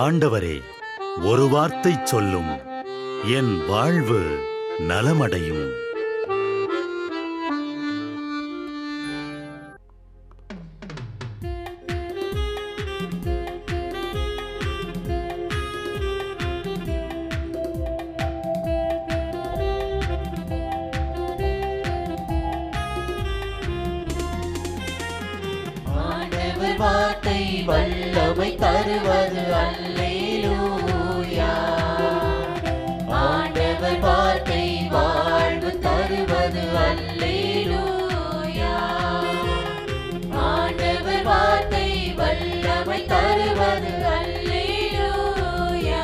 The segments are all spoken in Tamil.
ஆண்டவரே, ஒரு வார்த்தை சொல்லும், என் வாழ்வு நலமடையும். ஆண்டவர் வார்த்தை வல்லமை தருவது அல்லேலூயா. ஆண்டவர் வார்த்தை வாழ்வு தருவது அல்லேலூயா. ஆண்டவர் வார்த்தை வல்லமை தருவது அல்லேலூயா.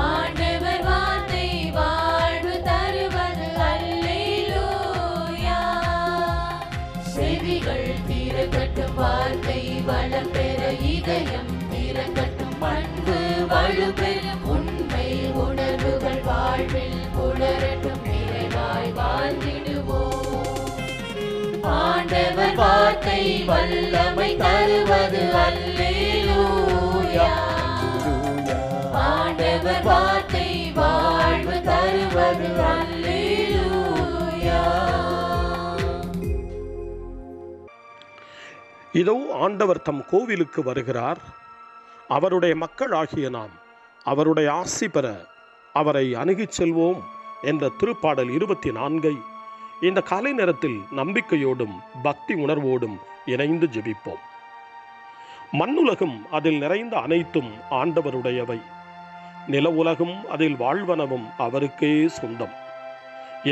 ஆண்டவர் வார்த்தை வாழ்வு தருவது அல்லேலூயா. செவிகள் திறக்கட்டும், வார்த்தை வளம் பெற இதயம் திறக்கட்டும், பண்பு வலுப்பெறும், உண்மை உணர்வுகள் வாழ்வில் புலரட்டும், நிறைவாய் வாழ்ந்திடுவோம். ஆண்டவர் வார்த்தை வல்லமை தருவது அல்லேலூயா. ஆண்டவர் வார்த்தை வாழ்வு தருவது அல்லேலூயா. இதோ ஆண்டவர் தம் கோவிலுக்கு வருகிறார். அவருடைய மக்களாகிய நாம் அவருடைய ஆசி பெற அவரை அணுகிச் செல்வோம் என்ற திருப்பாடல் 24 இந்த காலை நேரத்தில் நம்பிக்கையோடும் பக்தி உணர்வோடும் இணைந்து ஜெபிப்போம். மண்ணுலகும் அதில் நிறைந்த அனைத்தும் ஆண்டவருடையவை. நில உலகும் அதில் வாழ்வனவும் அவருக்கே சொந்தம்.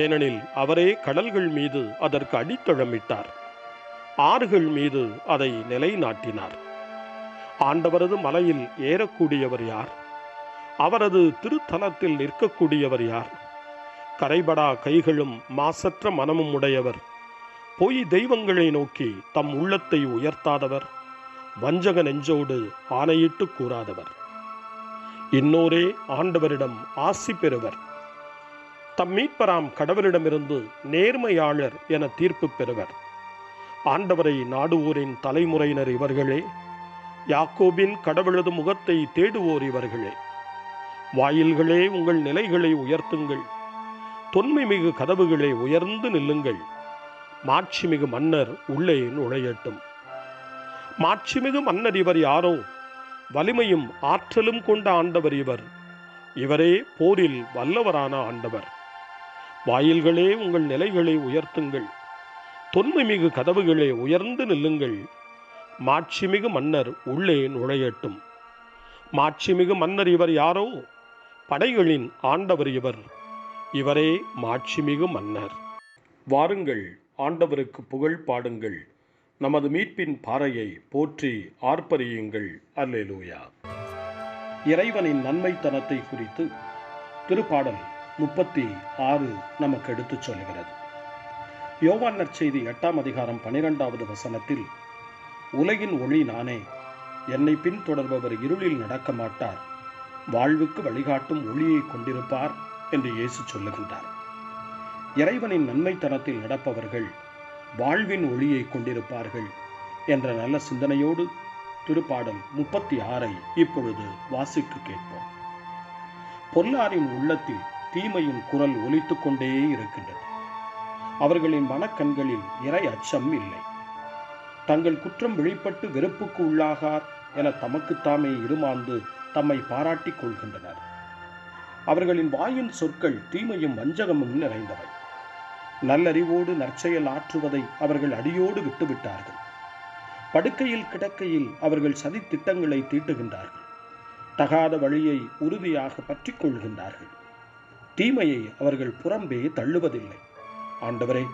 ஏனெனில் அவரே கடல்கள் மீது அதற்கு அடித்தளமிட்டார், ஆறுகள் மீது அதை நிலைநாட்டினார். ஆண்டவரது மலையில் ஏறக்கூடியவர் யார்? அவரது திருத்தலத்தில் நிற்கக்கூடியவர் யார்? கரைபடா கைகளும் மாசற்ற மனமும் உடையவர், பொய் தெய்வங்களை நோக்கி தம் உள்ளத்தை உயர்த்தாதவர், வஞ்சக நெஞ்சோடு ஆணையிட்டு கூறாதவர். இன்னோரே ஆண்டவரிடம் ஆசி பெறுவர். தம் மீட்பராம் கடவுளிடமிருந்து நேர்மையாளர் என தீர்ப்பு பெறுவர். ஆண்டவரை நாடுவோரின் தலைமுறையினர் இவர்களே, யாக்கோபின் கடவுளது முகத்தை தேடுவோர் இவர்களே. வாயில்களே, உங்கள் நிலைகளை உயர்த்துங்கள், தொன்மை மிகு கதவுகளை உயர்ந்து நில்லுங்கள். மாட்சிமிகு மன்னர் உள்ளே நுழையட்டும். மாட்சிமிகு மன்னர் இவர் யாரோ? வலிமையும் ஆற்றலும் கொண்ட ஆண்டவர் இவர். இவரே போரில் வல்லவரான ஆண்டவர். வாயில்களே, உங்கள் நிலைகளை உயர்த்துங்கள், தொன்மை மிகு கதவுகளை உயர்ந்து நில்லுங்கள். மாட்சிமிகு மன்னர் உள்ளே நுழையட்டும். மாட்சிமிகு மன்னர் இவர் யாரோ? படைகளின் ஆண்டவர் இவர். இவரே மாட்சிமிகு மன்னர். வாருங்கள், ஆண்டவருக்கு புகழ் பாடுங்கள், நமது மீட்பின் பாறையை போற்றி ஆர்ப்பரியுங்கள். அல்லேலூயா. இறைவனின் நன்மைத்தனத்தை குறித்து திருப்பாடல் 36 நமக்கு எடுத்துச் சொல்கிறது. யோவான் நற்செய்தி 8ஆம் அதிகாரம் 12வது வசனத்தில், உலகின் ஒளி நானே, என்னை பின்தொடர்பவர் இருளில் நடக்க மாட்டார், வாழ்வுக்கு வழிகாட்டும் ஒளியை கொண்டிருப்பார் என்று இயேசு சொல்லுகின்றார். இறைவனின் நன்மைத்தனத்தில் நடப்பவர்கள் வாழ்வின் ஒளியை கொண்டிருப்பார்கள் என்ற நல்ல சிந்தனையோடு திருப்பாடல் 36 இப்பொழுது வாசிக்க கேட்போம். பொல்லாரின் உள்ளத்தில் தீமையின் குரல் ஒலித்துக் கொண்டே இருக்கின்றது. அவர்களின் மனக்கண்களில் இறை அச்சம் இல்லை. தங்கள் குற்றம் வெளிப்பட்டு வெறுப்புக்கு உள்ளாகார் என தமக்குத்தாமே இருமாந்து தம்மை பாராட்டிக் கொள்கின்றனர். அவர்களின் வாயின் சொற்கள் தீமையும் வஞ்சகமும் நிறைந்தவை. நல்லறிவோடு நற்செயல் ஆற்றுவதை அவர்கள் அடியோடு விட்டுவிட்டார்கள். படுக்கையில் கிடக்கையில் அவர்கள் சதி திட்டங்களை தீட்டுகின்றார்கள். தகாத வழியை உறுதியாக பற்றி கொள்கின்றார்கள். தீமையை அவர்கள் புறம்பே தள்ளுவதில்லை. ஆண்டவரே,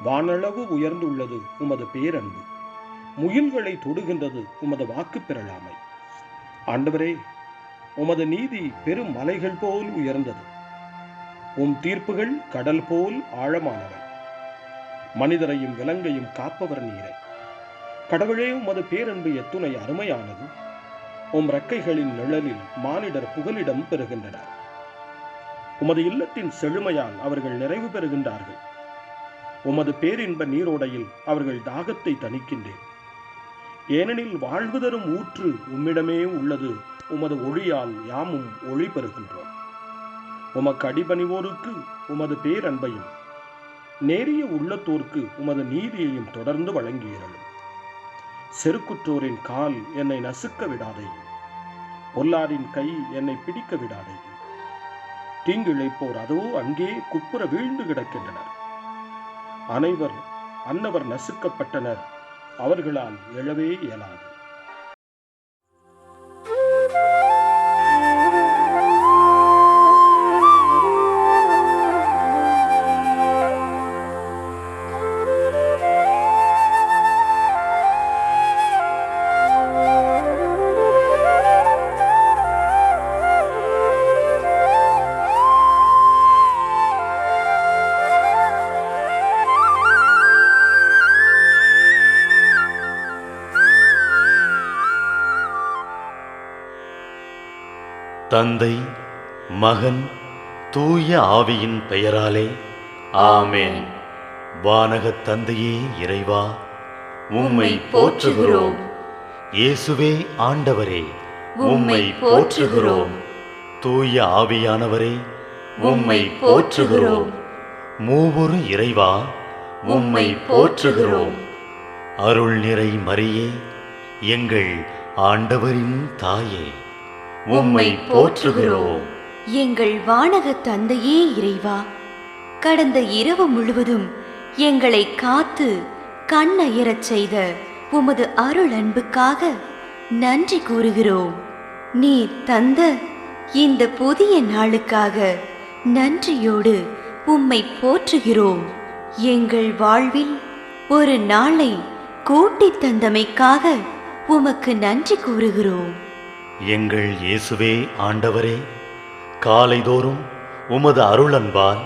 வானளவு உயர்ந்துள்ளது உமது பேரன்பு, முகில்களை தொடுகின்றது உமது வாக்கு பெறலாமை. ஆண்டவரே, உமது நீதி பெரும் மலைகள் போல் உயர்ந்தது, உம் தீர்ப்புகள் கடல் போல் ஆழமானவை. மனிதரையும் விலங்கையும் காப்பவர் நீரே. கடவுளே, உமது பேரன்பு எத்துணை அருமையானது. உம் இறக்கைகளின் நிழலில் மானிடர் புகலிடம் பெறுகின்றனர். உமது இல்லத்தின் செழுமையால் அவர்கள் நிறைவு பெறுகின்றார்கள். உமது பேரின்ப நீரோடையில் அவர்கள் தாகத்தை தணிக்கின்றேன். ஏனெனில் வாழ்வு தரும் ஊற்று உம்மிடமே உள்ளது. உமது ஒளியால் யாமும் ஒளி பெறுகின்றோம். உமக்கு அடிபணிவோருக்கு உமது பேரன்பையும் நேரிய உள்ளத்தோர்க்கு உமது நீதியையும் தொடர்ந்து வழங்குகிறோம். செருக்குற்றோரின் கால் என்னை நசுக்க விடாதே, பொல்லாரின் கை என்னை பிடிக்க விடாதே. தீங்கிழைப்போர் அதோ அங்கே குப்புற வீழ்ந்து கிடக்கின்றனர். அன்னவர் நசுக்கப்பட்டனர், அவர்களால் எழவே இயலாது. தந்தை, மகன், தூய ஆவியின் பெயராலே ஆமென். வானகத் தந்தையே இறைவா, உம்மை போற்றுகிறோம். இயேசுவே ஆண்டவரே, உம்மை போற்றுகிறோம். தூய ஆவியானவரே, உம்மை போற்றுகிறோம். மூவொரு இறைவா, உம்மை போற்றுகிறோம். அருள் நிறை மரியே, எங்கள் ஆண்டவரின் தாயே, உம்மை போற்றுகிறோம். எங்கள் வானக தந்தையே இறைவா, கடந்த இரவு முழுவதும் எங்களை காத்து கண்ணயரச் செய்த உமது அருள் அன்புக்காக நன்றி கூறுகிறோம். நீர் தந்த இந்த புதிய நாளுக்காக நன்றியோடு உம்மை போற்றுகிறோம். எங்கள் வாழ்வில் ஒரு நாளை கூட்டித் தந்தமைக்காக உமக்கு நன்றி கூறுகிறோம். எங்கள் இயேசுவே ஆண்டவரே, காலைதோறும் உமது அருளன்பால்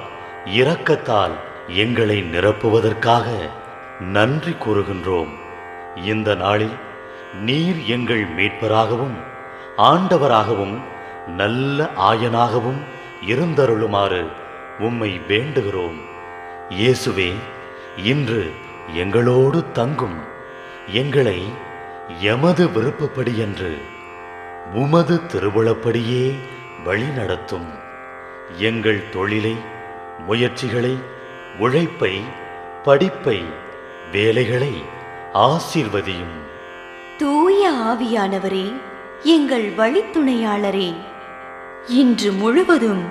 இரக்கத்தால் எங்களை நிரப்புவதற்காக நன்றி கூறுகின்றோம். இந்த நாளில் நீர் எங்கள் மீட்பராகவும் ஆண்டவராகவும் நல்ல ஆயனாகவும் இருந்தருளுமாறு உம்மை வேண்டுகிறோம். இயேசுவே, இன்று எங்களோடு தங்கும். எங்களை எமது விருப்பப்படியன்று உமது திருவுளப்படியே வழிநடத்தும். எங்கள் தொழிலை, முயற்சிகளை, உழைப்பை, படிப்பை, வேலைகளை ஆசீர்வதியும். தூய ஆவியானவரே, எங்கள் வழித்துணையாளரே, இன்று முழுவதும்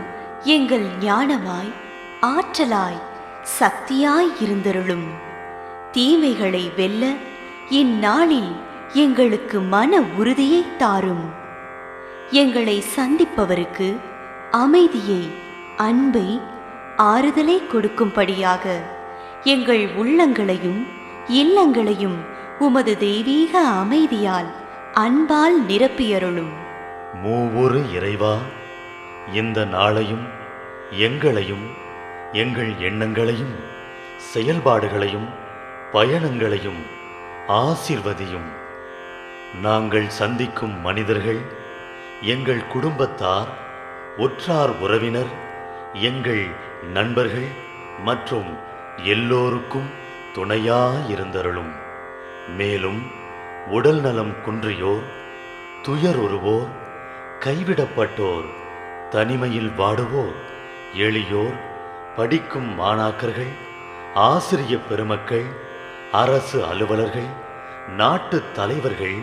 எங்கள் ஞானமாய், ஆற்றலாய், சக்தியாய் இருந்தருளும். தீமைகளை வெல்ல இந்நாளில் எங்களுக்கு மன உறுதியை தாரும். எங்களை சந்திப்பவருக்கு அமைதியை, அன்பை, ஆறுதலை கொடுக்கும்படியாக எங்கள் உள்ளங்களையும் இல்லங்களையும் உமது தெய்வீக அமைதியால், அன்பால் நிரப்பியருளும். மூவொரு இறைவா, இந்த நாளையும் எங்களையும் எங்கள் எண்ணங்களையும் செயல்பாடுகளையும் பயணங்களையும் ஆசீர்வதியும். நாங்கள் சந்திக்கும் மனிதர்கள், எங்கள் குடும்பத்தார், உற்றார் உறவினர், எங்கள் நண்பர்கள் மற்றும் எல்லோருக்கும் துணையாயிருந்தருளும். மேலும் உடல் நலம் குன்றியோர், துயருறுவோர், கைவிடப்பட்டோர், தனிமையில் வாடுவோர், எளியோர், படிக்கும் மாணாக்கர்கள், ஆசிரிய பெருமக்கள், அரசு அலுவலர்கள், நாட்டு தலைவர்கள்,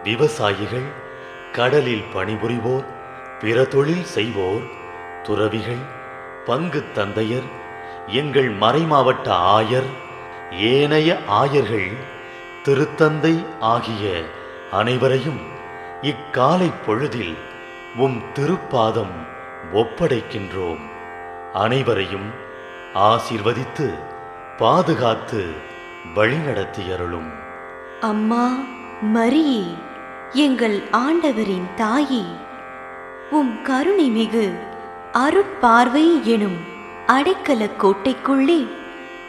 விவசாயிகள், கடலில் பணிபுரிவோர், பிற தொழில் செய்வோர், துறவிகள், பங்கு தந்தையர், எங்கள் மறைமாவட்ட ஆயர், ஏனைய ஆயர்கள், திருத்தந்தை ஆகிய அனைவரையும் இக்காலை பொழுதில் உம் திருப்பாதம் ஒப்படைக்கின்றோம். அனைவரையும் ஆசீர்வதித்து பாதுகாத்து வழிநடத்தியருளும். அம்மா மரியே, எங்கள் ஆண்டவரின் தாயே, உம் கருணை மிகு அருட்பார்வை எனும் அடைக்கல கோட்டைக்குள்ளே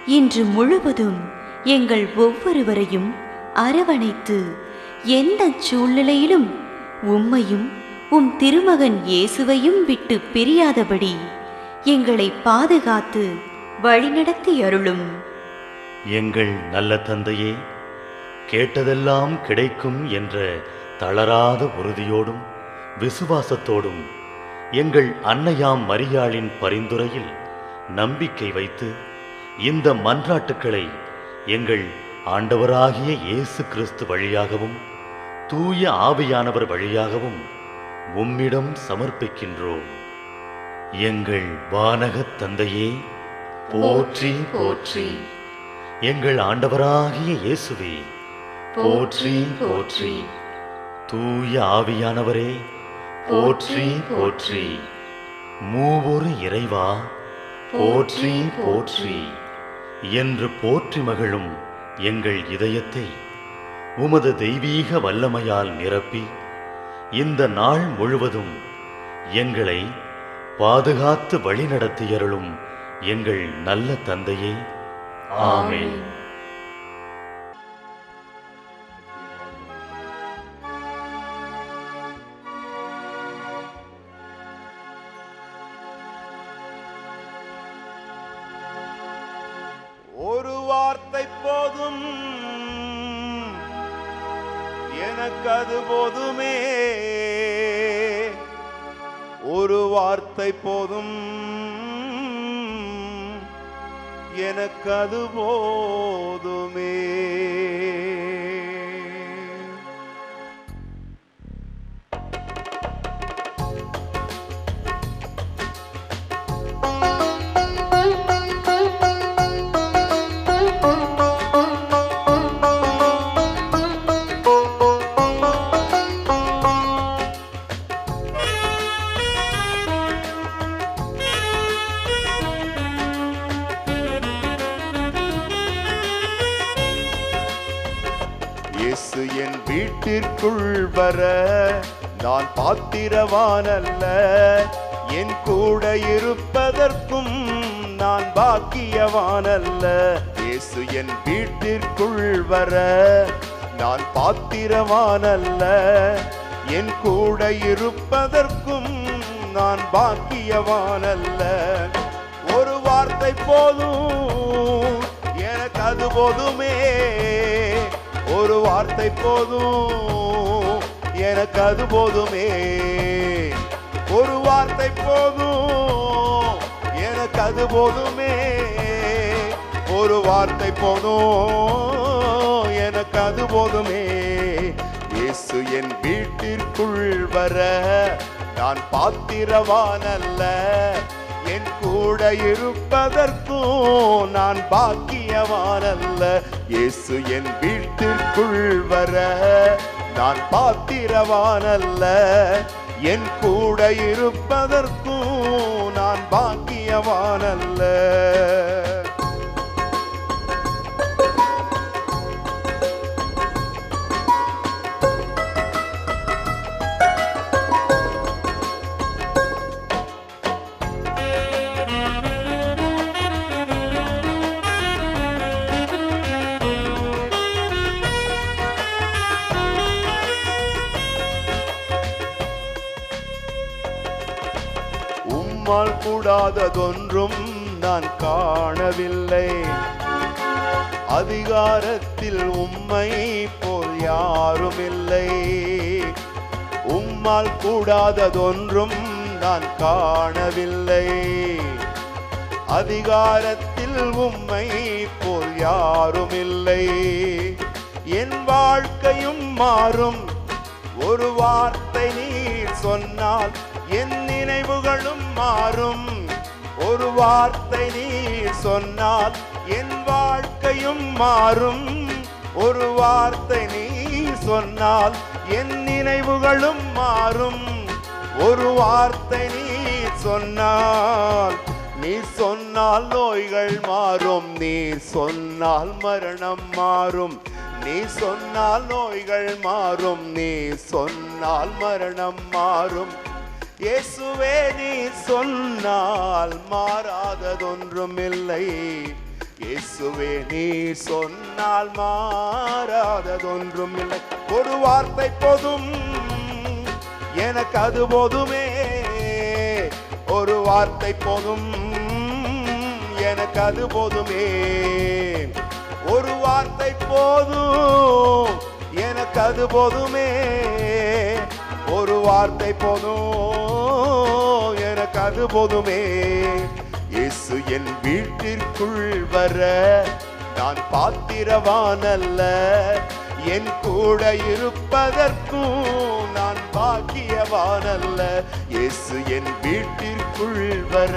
இன்று முழுவதும் எங்கள் ஒவ்வொருவரையும் அரவணைத்து எந்த சூழ்நிலையிலும் உம்மையும் உம் திருமகன் இயேசுவையும் விட்டு பிரியாதபடி எங்களை பாதுகாத்து வழிநடத்தி அருளும். எங்கள் நல்ல தந்தையே, கேட்டதெல்லாம் கிடைக்கும் என்ற தளராத உறுதியோடும் விசுவாசத்தோடும் எங்கள் அன்னையாம் மரியாளின் பரிந்துரையில் நம்பிக்கை வைத்து இந்த மன்றாட்டுக்களை எங்கள் ஆண்டவராகிய இயேசு கிறிஸ்து வழியாகவும் தூய ஆவியானவர் வழியாகவும் உம்மிடம் சமர்ப்பிக்கின்றோம். எங்கள் வானகத் தந்தையே, போற்றி போற்றி. எங்கள் ஆண்டவராகிய இயேசுவே, போற்றி போற்றி. தூய ஆவியானவரே, போற்றி போற்றி. மூவொரு இறைவா, போற்றி போற்றி என்று போற்றி மகிழும் எங்கள் இதயத்தை உமது தெய்வீக வல்லமையால் நிரப்பி இந்த நாள் முழுவதும் எங்களை பாதுகாத்து வழிநடத்தியருளும் எங்கள் நல்ல தந்தையே, ஆமென். ஒரு வார்த்தை போதும், எனக்கு அது போதுமே. ஒரு வார்த்தை போதும், எனக்கு அது போதுமே. இயேசு என் வீட்டிற்குள் வர நான் பாத்திரவான் அல்ல, என் கூட இருப்பதற்கும் நான் பாக்கியவான் அல்ல. இயேசு என் வீட்டிற்குள் வர நான் பாத்திரவான் அல்ல, என் கூட இருப்பதற்கும் நான் பாக்கியவான் அல்ல. ஒரு வார்த்தை போதும், எனக்கு அது போதுமே. ஒரு வார்த்தை போதும், எனக்கு அது போதுமே. ஒரு வார்த்தை போதும், எனக்கு அது போதுமே. ஒரு வார்த்தை போதும், எனக்கு அது போதுமே. இயேசு என் வீட்டிற்குள் வர நான் பாத்திரவான் அல்ல, என் கூட இருப்பதற்கும் நான் பாக்கியவான் அல்ல. இயேசு என் வீட்டிற்குள் வர நான் பாத்திரவான் அல்ல, என் கூட இருப்பதற்கும் நான் பாக்கியவான் அல்ல. உம்மால் கூடாததொன்றும் நான் காணவில்லை, அதிகாரத்தில் உம்மை போல் யாரும் இல்லை. உம்மால் கூடாததொன்றும் நான் காணவில்லை, அதிகாரத்தில் உம்மை போல் யாரும் இல்லை. என் வாழ்க்கையும் மாறும், ஒரு வார்த்தை நீர் சொன்னால் என் நினைவுகளும் மாறும். ஒரு வார்த்தை நீர் சொன்னால் என் வாழ்க்கையும் மாறும். ஒரு வார்த்தை நீர் சொன்னால் என் நினைவுகளும் மாறும். ஒரு வார்த்தை நீர் சொன்னால், நீர் சொன்னால் நோய்கள் மாறும். நீர் சொன்னால் மரணம் மாறும். நீர் சொன்னால் நோய்கள் மாறும். நீர் சொன்னால் மரணம் மாறும். இயேசுவே நீர் சொன்னால் மாறாததொன்றும் இல்லை. இயேசுவே நீர் சொன்னால் மாறாததொன்றும் இல்லை. ஒரு வார்த்தை போதும், எனக்கு அது போதுமே. ஒரு வார்த்தை போதும், எனக்கு அது போதுமே. ஒரு வார்த்தை போதும் எனக்கு அது போதுமே, ஒரு வார்த்தை போதும் எனக்கு அது போதுமே. இயேசு என் வீட்டிற்குள் வர நான் பாத்திரவானல்ல, என் கூட இருப்பதற்கும் நான் பாக்கியவானல்ல. இயேசு என் வீட்டிற்குள் வர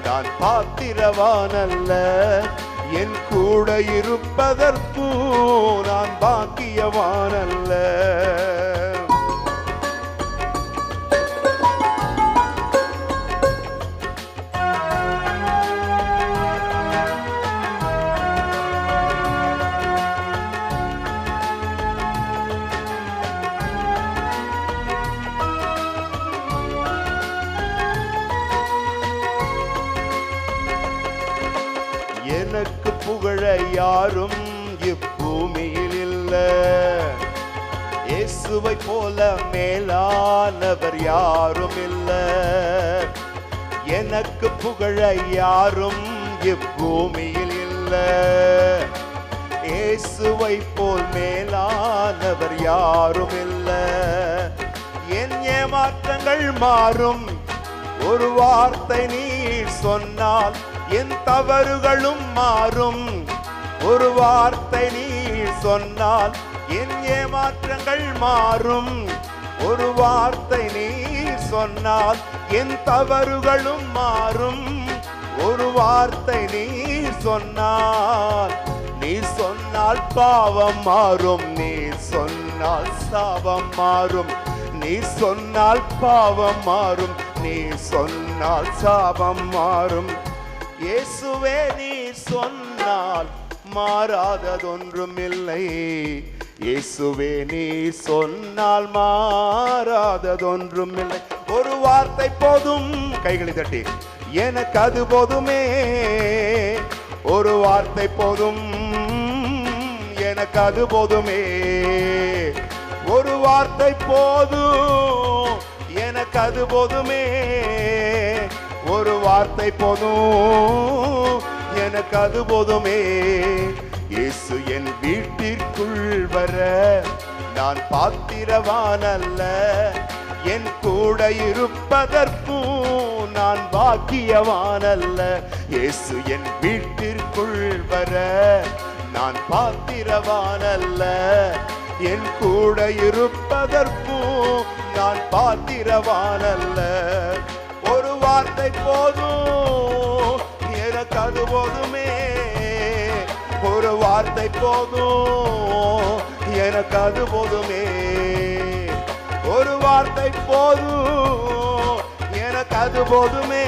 நான் பாத்திரவானல்ல, என் கூட இருப்பதற்கும் நான் பாக்கியவானல்ல. எனக்கு புகழ யாரும் இப்பூமியில் இல்ல, இயேசுவை போல மேலானவர் யாரும் இல்ல. எனக்கு புகழ யாரும் இப்பூமியில் இல்ல, இயேசுவை போல் மேலானவர் யாரும் இல்ல. என் ஏமாற்றங்கள் மாறும், ஒரு வார்த்தை நீ சொன்னால் என் தவறுகளும் மாறும். ஒரு வார்த்தை நீ சொன்னால் என் ஏமாற்றங்கள் மாறும். ஒரு வார்த்தை நீ சொன்னால் என் தவறுகளும் மாறும். ஒரு வார்த்தை நீ சொன்னால் பாவம் மாறும். நீ சொன்னால் சாபம் மாறும். நீ சொன்னால் பாவம் மாறும். நீ சொன்னால் சாபம் மாறும். இயேசுவே நீ சொன்னால் மாறாததொன்றுமில்லை. இயேசுவே நீ சொன்னால் மாறாததொன்றுமில்லை. ஒரு வார்த்தை போதும், கைகளை தட்டி, எனக்கு அது போதுமே. ஒரு வார்த்தை போதும், எனக்கு அது போதுமே. ஒரு வார்த்தை போதும், எனக்கு அது போதுமே. ஒரு வார்த்தை போதும், எனக்கு அது போதுமே. இயேசு என் வீட்டிற்குள் வர நான் பாத்திரவானல்ல, என் கூட இருப்பதற்கும் நான் பாக்கியவானல்ல. இயேசு என் வீட்டிற்குள் வர நான் பாத்திரவானல்ல, என் கூட இருப்பதற்கும் நான் பாத்திரவானல்ல. ஒரு வார்த்தை போதும், எனக்கு அது போதுமே. ஒரு வார்த்தை போதும், எனக்கு அது போதுமே. ஒரு வார்த்தை போதும், எனக்கு அது போதுமே.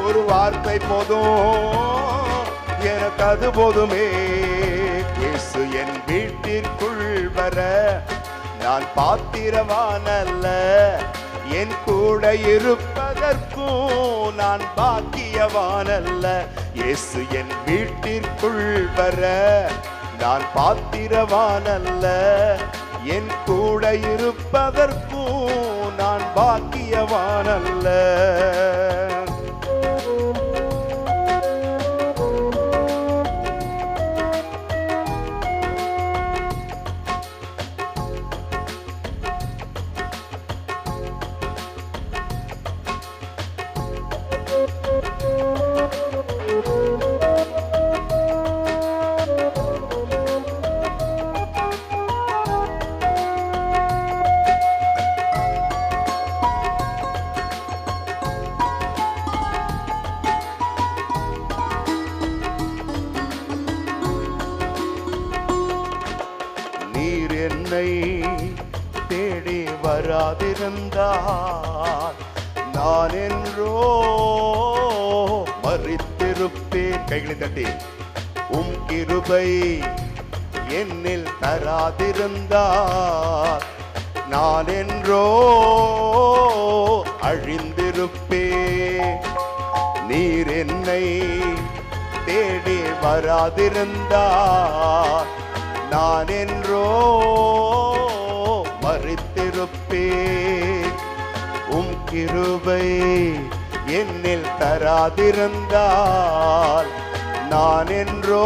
ஒரு வார்த்தை போதும், எனக்கு அது போதுமே. இயேசு என் வீட்டிற்குள் வர நான் பாத்திரவானல்ல, என் கூட இருப்பதற்கும் நான் பாக்கியவானல்ல. இயேசு என் வீட்டிற்குள் வர நான் பாத்திரவானல்ல, என் கூட இருப்பதற்கும் நான் பாக்கியவானல்ல. நீர் என்னை தேடி வராதிருந்தால் நான் என்றோ மரித்திருப்பேன். கைகளை தட்டி, உம் கிருபை என்னில் தராதிருந்தால் நான் என்றோ அழிந்திருப்பேன். நீர் என்னை தேடி வராதிருந்தால் நான் என்றோ மரித்திருப்பேன். உம் கிருபை என்னில் தராதிருந்தால் நான் என்றோ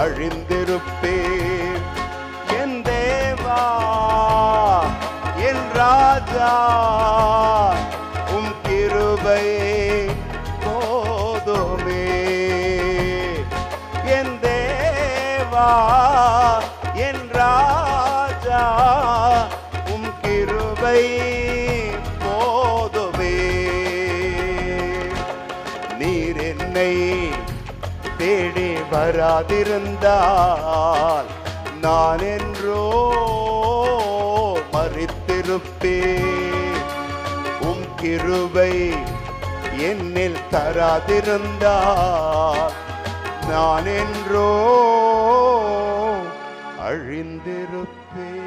அழிந்திருப்பேன். என் தேவா என் ராஜா உம் கிருபை போதுமே. என் தேவா என் ராஜா உம் கிருபை போதுமே. நீர் என்னை தேடி வராதிருந்தால் நான் என்றோ மரித்திருப்பேன். உம் கிருபை என்னில் தராதிருந்தால் நான் என்றோ அழிந்திருப்பேன்.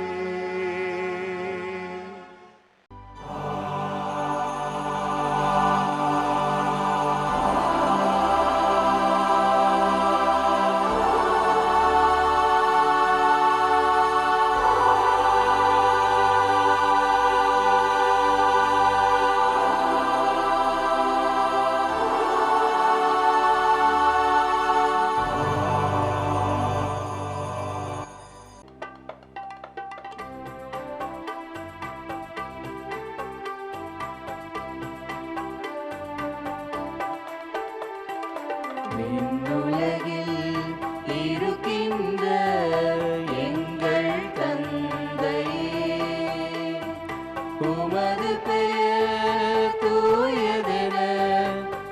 விண்ணுலகில் இருக்கின்ற எங்கள் தந்தையே, உமது பெயர் தூயதென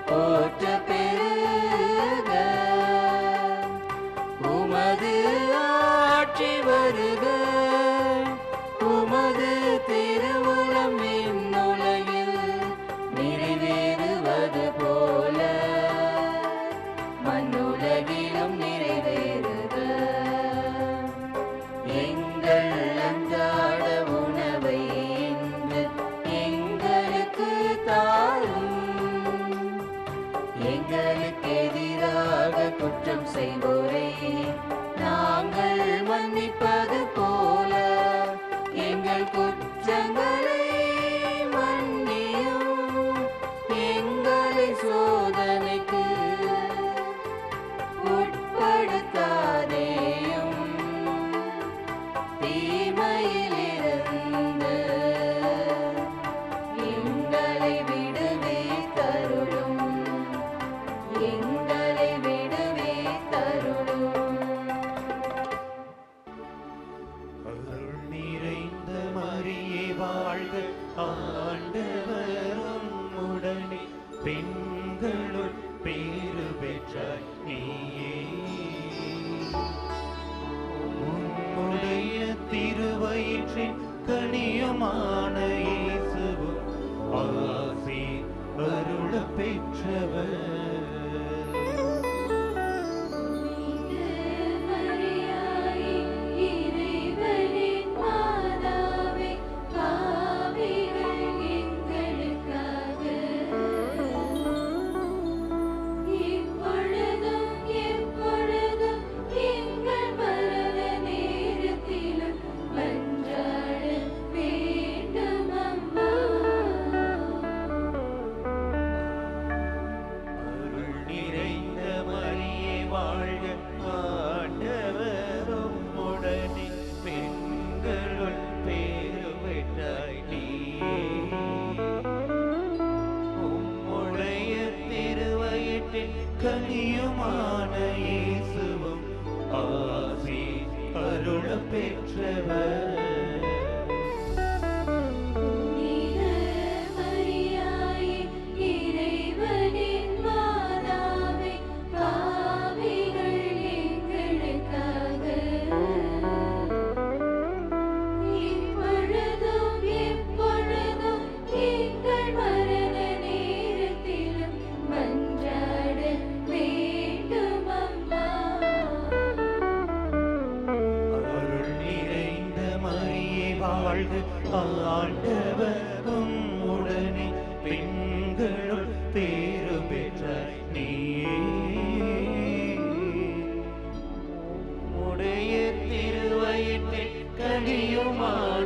போற்ற பெருக. உமது ஆட்சி வருக. உமது திருவுளம் விண்ணுலகில் நிறைவேறுவது போல மண்ணுலகிலும் நிறைவேறுக. எங்கள் அன்றாட உணவை இன்று எங்களுக்கு தாரும். எங்களுக்கு எதிராக குற்றம் செய்வோரை நாங்கள் மன்னிப்பது போல எங்கள் குற்றங்களை மன்னியும். எங்களை சோதனைக்கு உட்படுத்தாதேயும், தீமையிலிருந்து எங்களை விடுவித்தருளும். எங்களை விடுவித்தருளும். அருள் நிறைந்த மரியே வாழ்க, ஆண்டவரும் உடனே பெண்களுள் பேறு பெற்றாய் நீயே. உம்முடைய திருவயிற்றின் கனியுமான இயேசுவும் ஆசி அருள பெற்றவர். கனியுமான இயேசுவும் ஆசி அருள பெற்றவர். ஆண்டவரும் உடனே பெண்களுள் பேறு பெற்றாய் நீயே. உடைய திருவயிற்றின் கனியுமான